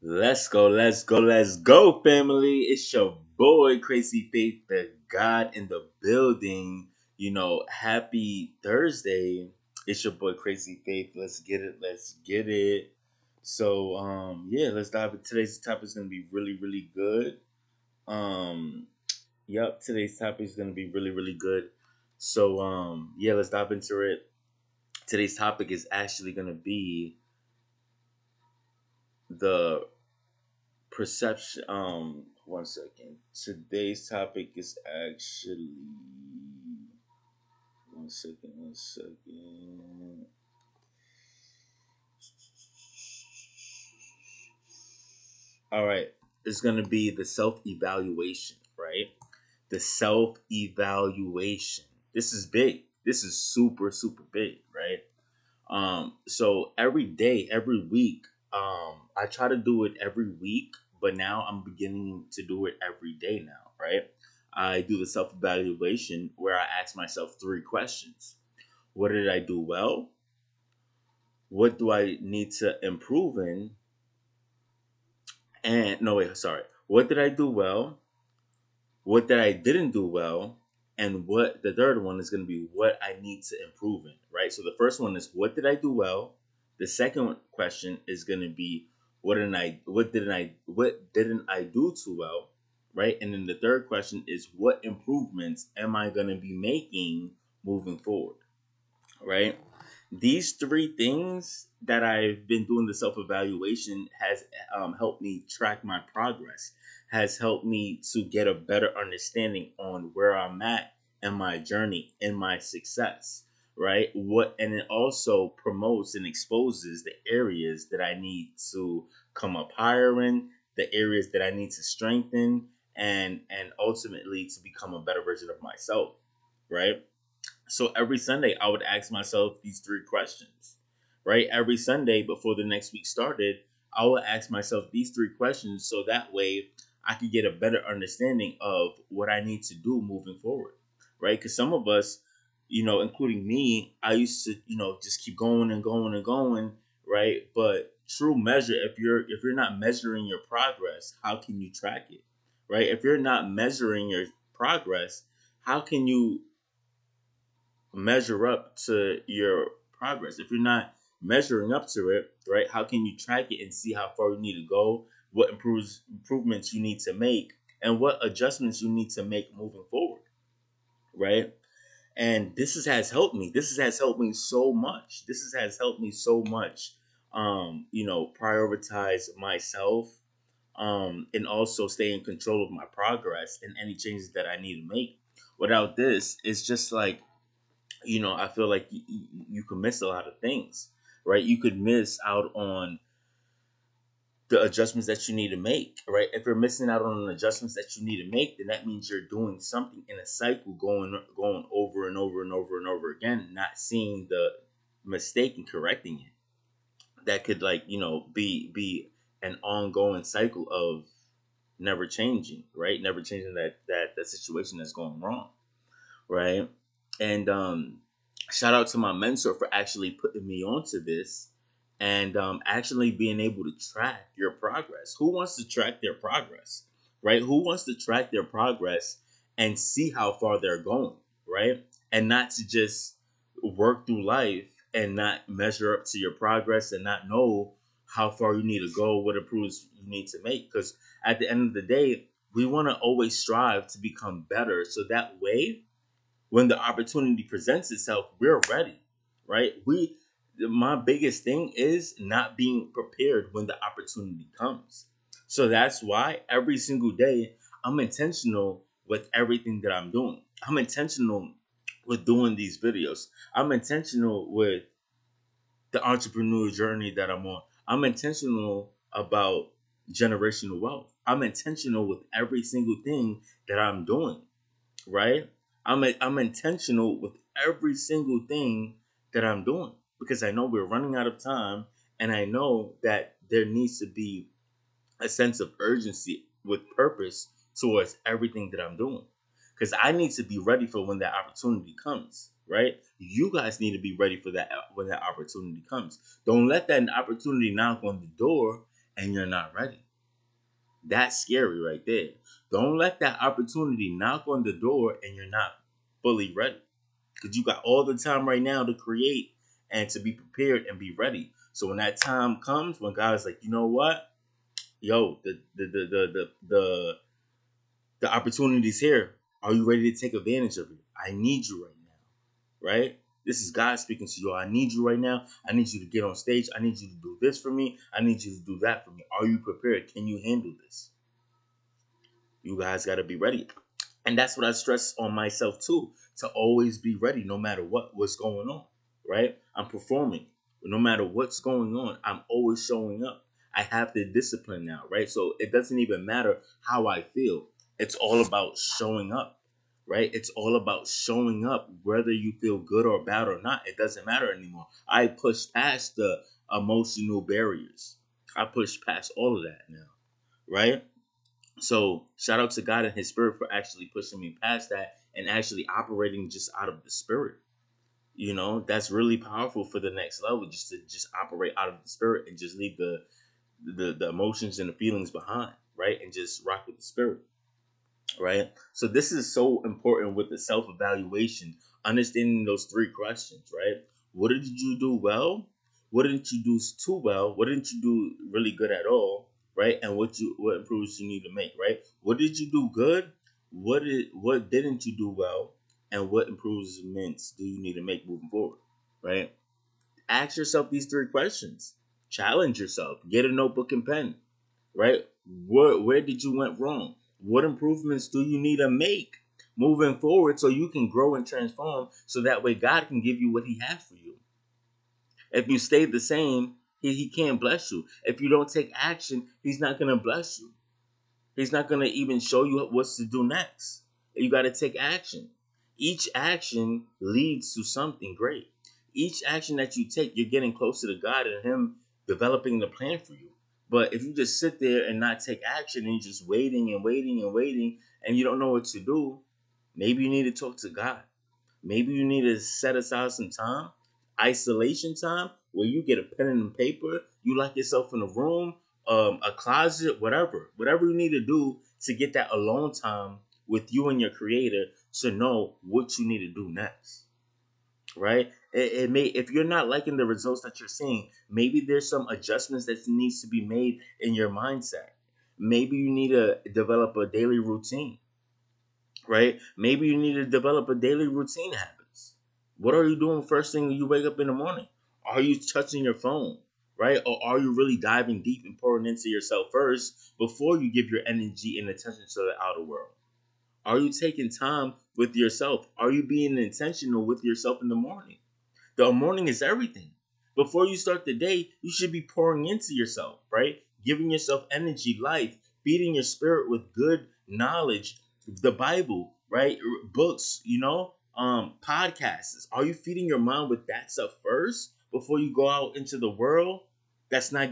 Let's go, family. It's your boy, Crazy Faith, the God in the building. Happy Thursday. It's your boy, Crazy Faith. Let's get it. So, let's dive in. Today's topic is going to be really, really good. Um, yep, today's topic is going to be really, really good. So, let's dive into it. Today's topic is actually going to be the perception. One second. Today's topic is actually one second. All right, it's gonna be the self evaluation, right? The self evaluation. This is big. This is super super big, right? So every day, every week, I try to do it every week, but now I'm beginning to do it every day now, right? I do the self evaluation where I ask myself three questions. What did I do well? What do I need to improve in? And no, wait, sorry. What did I do well? What that I didn't do well, and what the third one is going to be what I need to improve in, right? So the first one is what did I do well? The second question is going to be what didn't I do too well, right? And then the third question is what improvements am I going to be making moving forward, right? These three things that I've been doing the self evaluation has helped me track my progress, has helped me to get a better understanding on where I'm at in my journey, in my success, right? And it also promotes and exposes the areas that I need to come up higher in, the areas that I need to strengthen, and ultimately to become a better version of myself, right? So every Sunday, I would ask myself these three questions, right? Every Sunday before the next week started, I would ask myself these three questions so that way I could get a better understanding of what I need to do moving forward, right? Because some of us, including me, I used to, just keep going and going and going, right? But true measure, if you're not measuring your progress, how can you track it, right? If you're not measuring your progress, how can you measure up to your progress? If you're not measuring up to it, right, how can you track it and see how far you need to go, what improvements you need to make, and what adjustments you need to make moving forward, right? And has helped me. Has helped me so much. Has helped me so much. Prioritize myself, and also stay in control of my progress and any changes that I need to make. Without this, it's just like I feel like you can miss a lot of things, right? You could miss out on the adjustments that you need to make, right? If you're missing out on the adjustments that you need to make, then that means you're doing something in a cycle, going over and over and over and over again, not seeing the mistake and correcting it. That could be an ongoing cycle of never changing, right? Never changing that situation that's going wrong, right? And shout out to my mentor for actually putting me onto this and actually being able to track your progress. Who wants to track their progress, right? Who wants to track their progress and see how far they're going, right? And not to just work through life and not measure up to your progress and not know how far you need to go, what improves you need to make. Because at the end of the day, we want to always strive to become better so that way when the opportunity presents itself, we're ready, right? My biggest thing is not being prepared when the opportunity comes. So that's why every single day I'm intentional with everything that I'm doing. I'm intentional with doing these videos. I'm intentional with the entrepreneur journey that I'm on. I'm intentional about generational wealth. I'm intentional with every single thing that I'm doing, right? I'm intentional with every single thing that I'm doing because I know we're running out of time, and I know that there needs to be a sense of urgency with purpose towards everything that I'm doing. Because I need to be ready for when that opportunity comes, right? You guys need to be ready for that when that opportunity comes. Don't let that opportunity knock on the door and you're not ready. That's scary right there. Don't let that opportunity knock on the door and you're not fully ready. Because you got all the time right now to create and to be prepared and be ready. So when that time comes, when God's like, you know what? Yo, the opportunity's here. Are you ready to take advantage of it? I need you right now. Right? This is God speaking to you. I need you right now. I need you to get on stage. I need you to do this for me. I need you to do that for me. Are you prepared? Can you handle this? You guys got to be ready. And that's what I stress on myself too, to always be ready no matter what's going on, right? I'm performing. No matter what's going on, I'm always showing up. I have the discipline now, right? So it doesn't even matter how I feel. It's all about showing up, right? It's all about showing up whether you feel good or bad or not. It doesn't matter anymore. I push past the emotional barriers. I push past all of that now, right? So shout out to God and His Spirit for actually pushing me past that and actually operating just out of the Spirit. You know, that's really powerful for the next level, just to just operate out of the Spirit and just leave the emotions and the feelings behind, right? And just rock with the Spirit, right? So this is so important with the self evaluation, understanding those three questions, right? What did you do well? What didn't you do too well? What didn't you do really good at all? Right? And what improvements you need to make, right? What did you do good? What didn't you do well? And what improvements do you need to make moving forward? Right? Ask yourself these three questions. Challenge yourself. Get a notebook and pen, right? Where did you went wrong? What improvements do you need to make moving forward so you can grow and transform so that way God can give you what He has for you? If you stay the same, he can't bless you. If you don't take action, He's not going to bless you. He's not going to even show you what's to do next. You got to take action. Each action leads to something great. Each action that you take, you're getting closer to God and Him developing the plan for you. But if you just sit there and not take action and you're just waiting and waiting and waiting and you don't know what to do, maybe you need to talk to God. Maybe you need to set aside some time, isolation time, where you get a pen and paper, you lock yourself in a room, a closet, whatever you need to do to get that alone time with you and your creator to know what you need to do next. Right? It may, if you're not liking the results that you're seeing, maybe there's some adjustments that needs to be made in your mindset. Maybe you need to develop a daily routine, right? Maybe you need to develop a daily routine habits. What are you doing first thing when you wake up in the morning? Are you touching your phone, right? Or are you really diving deep and pouring into yourself first before you give your energy and attention to the outer world? Are you taking time with yourself? Are you being intentional with yourself in the morning? The morning is everything. Before you start the day, you should be pouring into yourself, right? Giving yourself energy, life, feeding your spirit with good knowledge, the Bible, right? Books, podcasts. Are you feeding your mind with that stuff first before you go out into the world? That's not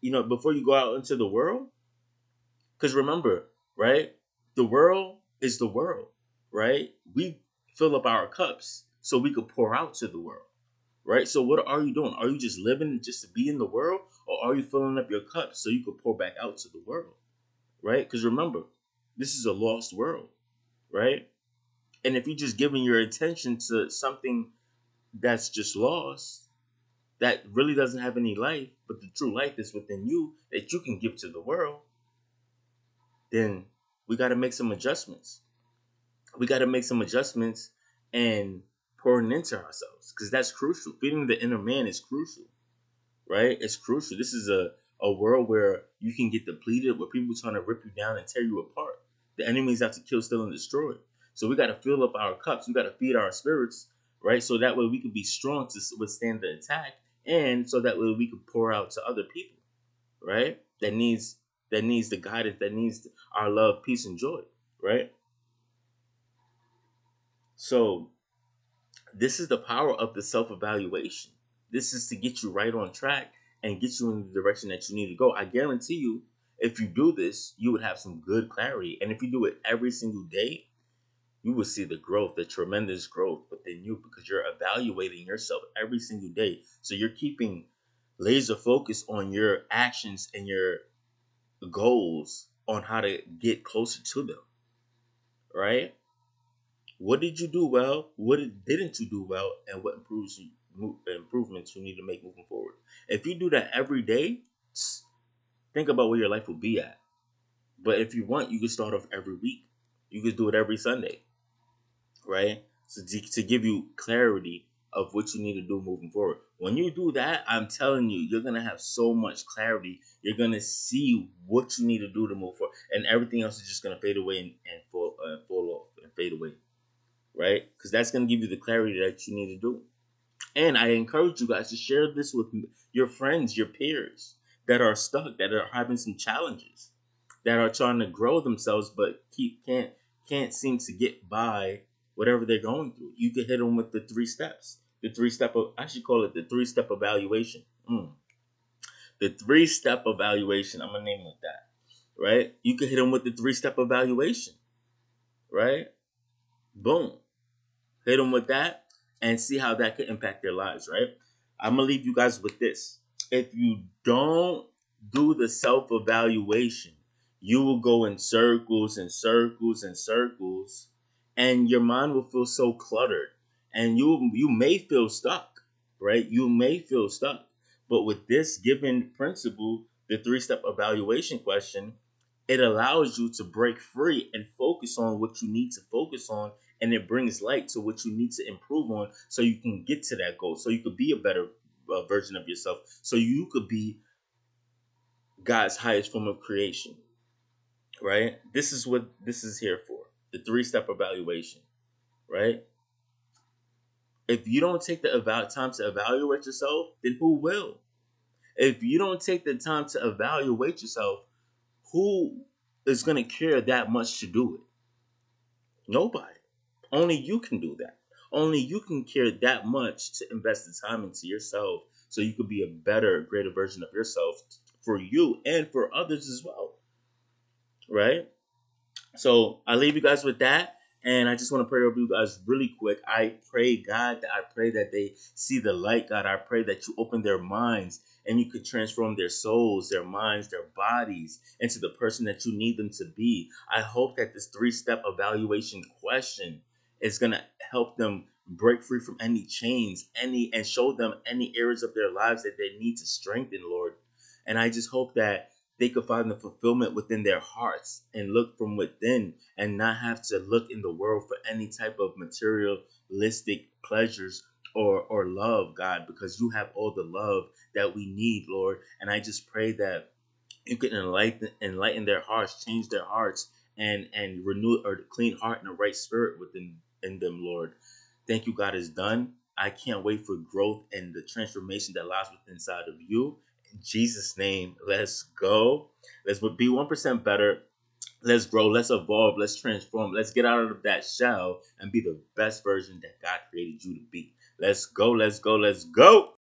before you go out into the world. Because remember, right? The world is the world, right? We fill up our cups so we could pour out to the world, right? So what are you doing? Are you just living just to be in the world, or are you filling up your cup so you could pour back out to the world, right? Because remember, this is a lost world, right? And if you're just giving your attention to something that's just lost, that really doesn't have any life, but the true life is within you that you can give to the world, then we got to make some adjustments. We got to make some adjustments and pouring into ourselves because that's crucial. Feeding the inner man is crucial, right? It's crucial. This is a world where you can get depleted, where people trying to rip you down and tear you apart. The enemies have to kill, steal, and destroy. So we got to fill up our cups. We got to feed our spirits, right? So that way we can be strong to withstand the attack, and so that way we can pour out to other people, right? That needs the guidance, that needs our love, peace, and joy, right? So this is the power of the self-evaluation. This is to get you right on track and get you in the direction that you need to go. I guarantee you, if you do this, you would have some good clarity. And if you do it every single day, you will see the growth, the tremendous growth within you because you're evaluating yourself every single day. So you're keeping Laser focus on your actions and your goals on how to get closer to them, right? What did you do well? Didn't you do well? And what improvements you need to make moving forward? If you do that every day, think about where your life will be at. But if you want, you can start off every week. You could do it every Sunday, right? So to give you clarity of what you need to do moving forward. When you do that, I'm telling you, you're gonna have so much clarity. You're gonna see what you need to do to move forward, and everything else is just gonna fade away and fall off and fade away, right? Because that's gonna give you the clarity that you need to do. And I encourage you guys to share this with your friends, your peers that are stuck, that are having some challenges, that are trying to grow themselves but can't seem to get by whatever they're going through. You can hit them with the three steps. The three step of I should call it the 3 step evaluation. The 3 step evaluation. I'm gonna name it that. Right? You can hit them with the 3 step evaluation. Right? Boom. Hit them with that and see how that could impact their lives, right? I'm gonna leave you guys with this. If you don't do the self evaluation, you will go in circles and circles and circles, and your mind will feel so cluttered, and you may feel stuck, right? You may feel stuck, but with this given principle, the 3 step evaluation question, it allows you to break free and focus on what you need to focus on, and it brings light to what you need to improve on so you can get to that goal, so you could be a better version of yourself, so you could be God's highest form of creation, right? This is what this is here for, the 3 step evaluation, right? If you don't take the time to evaluate yourself, then who will? If you don't take the time to evaluate yourself, who is going to care that much to do it? Nobody. Only you can do that. Only you can care that much to invest the time into yourself so you could be a better, greater version of yourself for you and for others as well. Right? So I leave you guys with that. And I just want to pray over you guys really quick. I pray, God, that I pray that they see the light, God. I pray that you open their minds and you could transform their souls, their minds, their bodies into the person that you need them to be. I hope that this 3 step evaluation question is going to help them break free from any chains, and show them any areas of their lives that they need to strengthen, Lord. And I just hope that they could find the fulfillment within their hearts and look from within and not have to look in the world for any type of materialistic pleasures or love, God, because you have all the love that we need, Lord. And I just pray that you can enlighten their hearts, change their hearts, and renew or clean heart and a right spirit within in them, Lord. Thank you, God is done. I can't wait for growth and the transformation that lies within inside of you. In Jesus' name, let's go. Let's be 1% better. Let's grow. Let's evolve. Let's transform. Let's get out of that shell and be the best version that God created you to be. Let's go. Let's go. Let's go.